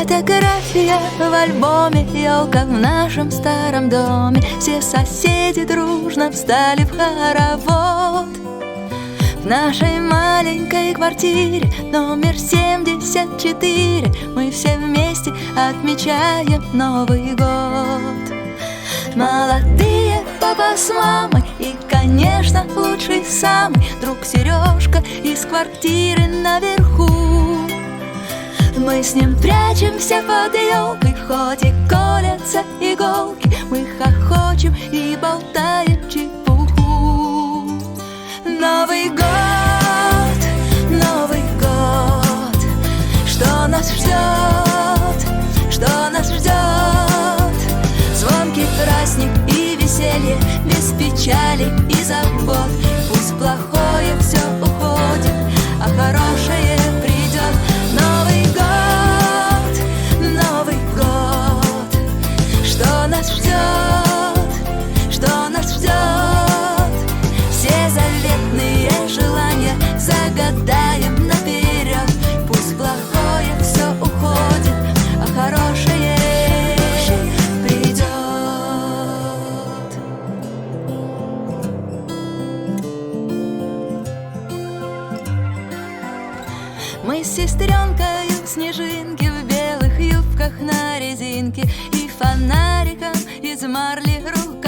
Фотография в альбоме, елка в нашем старом доме. Все соседи дружно встали в хоровод. В нашей маленькой квартире номер 74 мы все вместе отмечаем Новый год. Молодые папа с мамой и, конечно, лучший самый друг Сережка из квартиры наверху. Мы с ним прячемся под елкой, хоть и колятся иголки. Мы хохочем и болтаем чепуху. Новый год, Новый год, что нас ждет, что нас ждет? Звонкий праздник и веселье, без печали и забот. Пусть плохое все уходит, а хорошее придет. Новый год, Новый год, что нас ждет, что нас ждет? Все заветные желания загадаем наперед. Пусть плохое все уходит, а хорошее придет. Мы с сестренкой снежинки в белых юбках на резинке и фонариком из марли рука